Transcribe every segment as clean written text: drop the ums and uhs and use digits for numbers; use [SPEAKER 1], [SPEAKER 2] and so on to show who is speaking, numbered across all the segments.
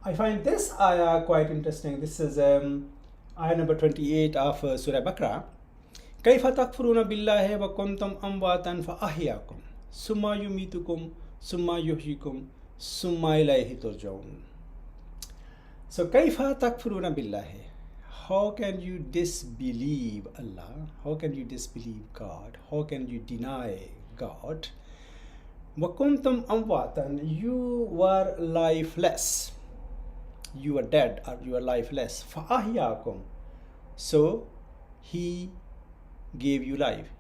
[SPEAKER 1] I find this ayah quite interesting. This is ayah number 28 of Surah Baqarah. كيف تكفرون بالله وكنتم أمواتا فأحياكم ثم يميتكم ثم يحييكم ثم إليه ترجعون. So كيف تكفرون بالله? How can you disbelieve Allah? How can you disbelieve God? How can you deny God? وَكُنْتُمْ أَمْوَاتًا, you were lifeless. You were dead or you were lifeless. فَأَحْيَاكُمْ, so He gave you life.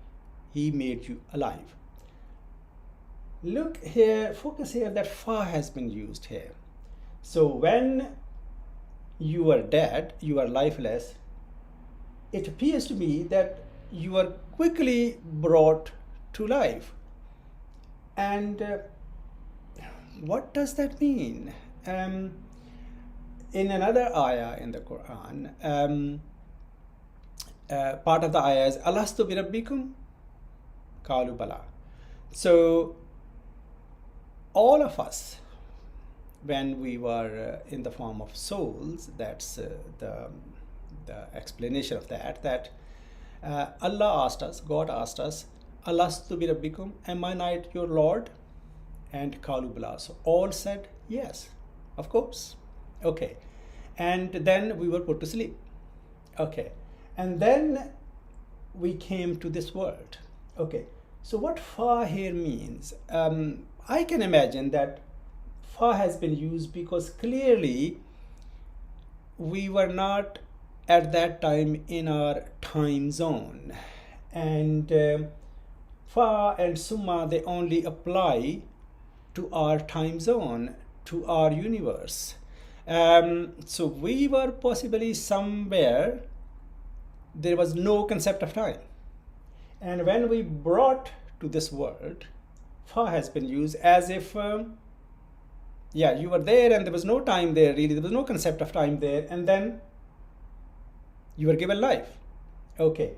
[SPEAKER 1] He made you alive. Look here, focus here that fa has been used here. So when you are dead, you are lifeless, it appears to me that you are quickly brought to life. And what does that mean? In another ayah in the Quran, part of the ayah is Alastu bi rabbikum? Qalu bala. So all of us, when we were in the form of souls, that's the explanation of that Allah asked us, God asked us, Alastu bi rabbikum, am I not your Lord? And Qalu bala. So all said yes, of course. Okay. And then we were put to sleep. Okay. And then we came to this world. Okay. So what fa here means? I can imagine that fa has been used because clearly we were not at that time in our time zone. And fa and summa, they only apply to our time zone, to our universe. So we were possibly somewhere there was no concept of time. And when we brought to this world, fa has been used as if, you were there and there was no time there really, there was no concept of time there, and then you were given life. Okay.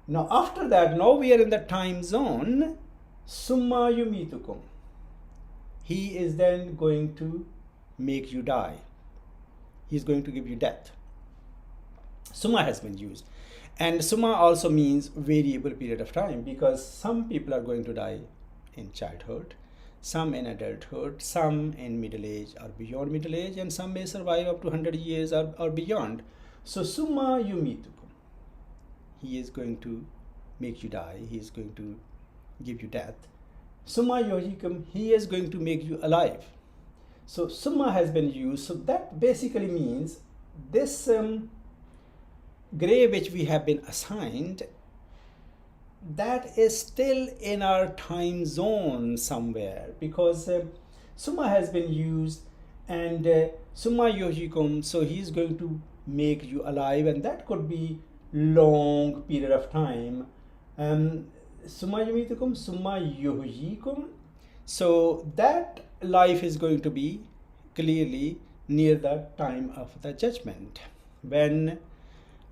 [SPEAKER 1] Now after that, now we are in the time zone, summa yumitukum. He is then going to make you die. He is going to give you death. Summa has been used. And summa also means variable period of time, because some people are going to die in childhood, some in adulthood, some in middle age or beyond middle age, and some may survive up to 100 years or beyond. So summa yumitukum. He is going to make you die. He is going to give you death. Summa yuhyikum. He is going to make you alive. So summa has been used. So that basically means this grave which we have been assigned, that is still in our time zone somewhere, because summa has been used, and summa yuhyikum, so he is going to make you alive, and that could be long period of time. Summa yumitukum, summa yuhyikum, so that life is going to be clearly near the time of the judgment, when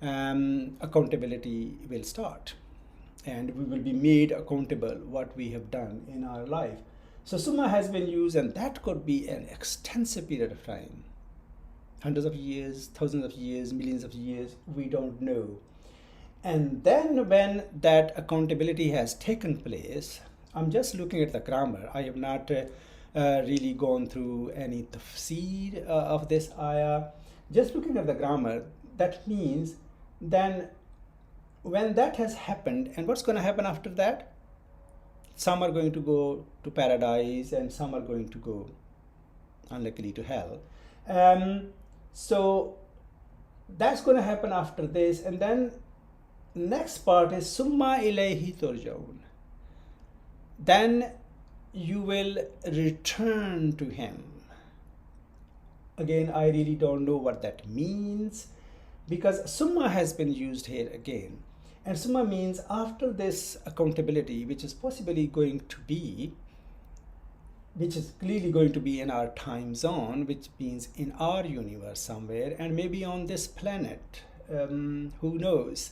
[SPEAKER 1] accountability will start, and we will be made accountable what we have done in our life. So summa has been used, and that could be an extensive period of time, hundreds of years, thousands of years, millions of years, we don't know. And then when that accountability has taken place, I'm just looking at the grammar. I have not really gone through any tafsir of this ayah. Just looking at the grammar, that means then when that has happened, and what's going to happen after that? Some are going to go to paradise and some are going to go, unluckily, to hell. So that's going to happen after this. And then next part is summa ilayhi turjaun. Then you will return to him. Again, I really don't know what that means, because summa has been used here again. And summa means after this accountability, which is possibly going to be, which is clearly going to be in our time zone, which means in our universe somewhere, and maybe on this planet, who knows.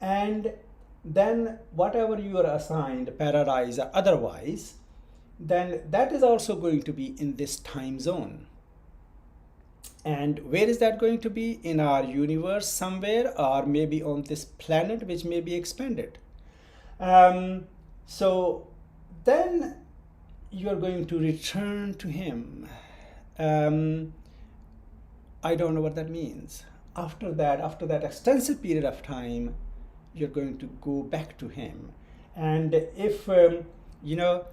[SPEAKER 1] And then whatever you are assigned, paradise or otherwise, then that is also going to be in this time zone. And where is that going to be? In our universe somewhere, or maybe on this planet, which may be expanded. So then you are going to return to him. I don't know what that means. After that extensive period of time, you're going to go back to him. And if, you know,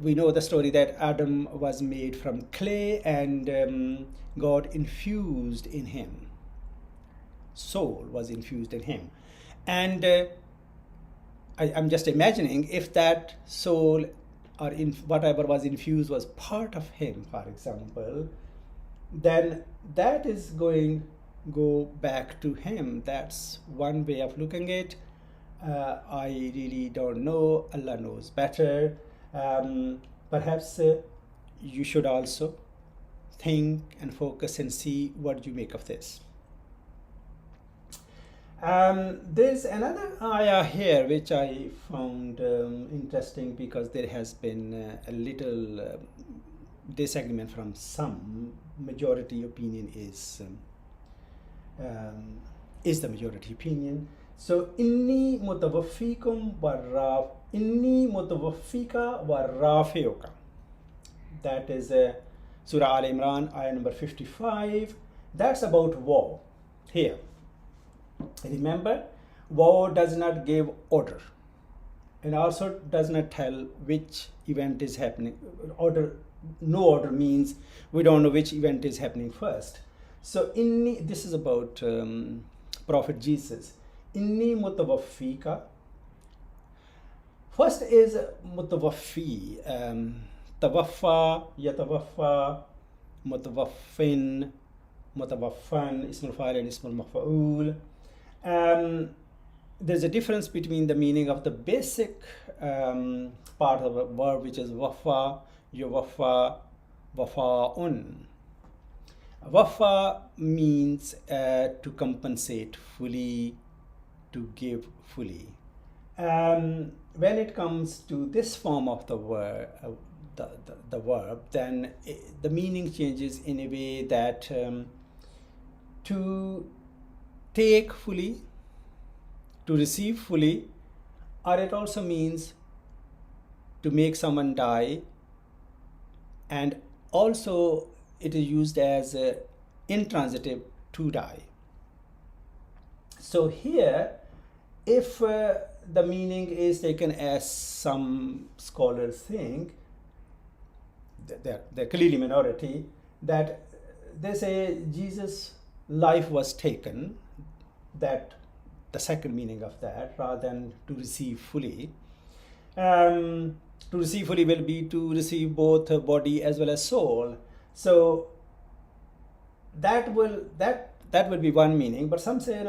[SPEAKER 1] we know the story that Adam was made from clay, and God infused in him. Soul was infused in him. And I'm just imagining if that soul or whatever was infused was part of him, for example, then that is going go back to him. That's one way of looking at it. I really don't know. Allah knows better. Perhaps you should also think and focus and see what you make of this. There's another ayah here which I found interesting, because there has been a little disagreement from some. Majority opinion is the majority opinion. So inni mutawaffikum mutawaffika wa rafiuka. That is Surah Al Imran, ayah number 55. That's about war here. Remember, war does not give order, and also does not tell which event is happening. No order means we don't know which event is happening first. So this is about Prophet Jesus. Inni mutawaffika. First is mutawaffi. Tawaffa, yatawaffa, mutawaffin, mutawaffan, ismul fa'il and ismul maf'ul. There's a difference between the meaning of the basic part of a verb, which is waffa, yuwaffa, wafa'un. Waffa means to compensate fully, to give fully. When it comes to this form of the word, the verb, then the meaning changes in a way that to take fully, to receive fully, or it also means to make someone die, and also it is used as intransitive, to die. So here, if the meaning is taken as some scholars think, they're clearly minority, that they say Jesus' life was taken, that the second meaning of that, rather than to receive fully. To receive fully will be to receive both body as well as soul. So that will be one meaning. But some say,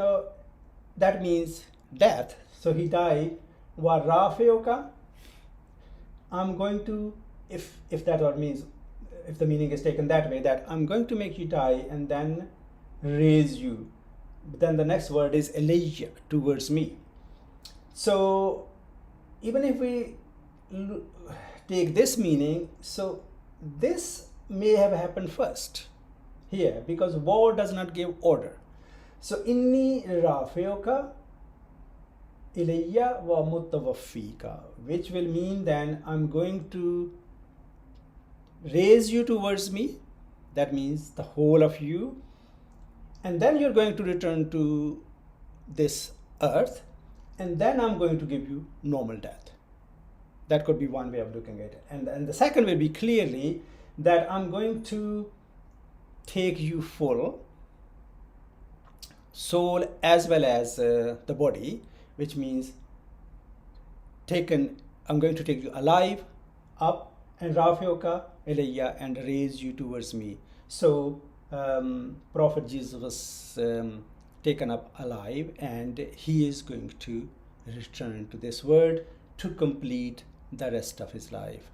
[SPEAKER 1] that means death. So he died. Wa rafeoka. I'm going to, if that what means, if the meaning is taken that way, that I'm going to make you die and then raise you. But then the next word is Elijah, towards me. So even if we take this meaning, so this may have happened first here, because war does not give order. So inni rafeoka ilayya wa mutawaffika, which will mean then I'm going to raise you towards me. That means the whole of you. And then you're going to return to this earth, and then I'm going to give you normal death. That could be one way of looking at it. And the second will be clearly that I'm going to take you full, soul as well as the body, which means I'm going to take you alive, up, and rafeoka ilayya, and raise you towards me. So Prophet Jesus was taken up alive, and he is going to return to this world to complete the rest of his life.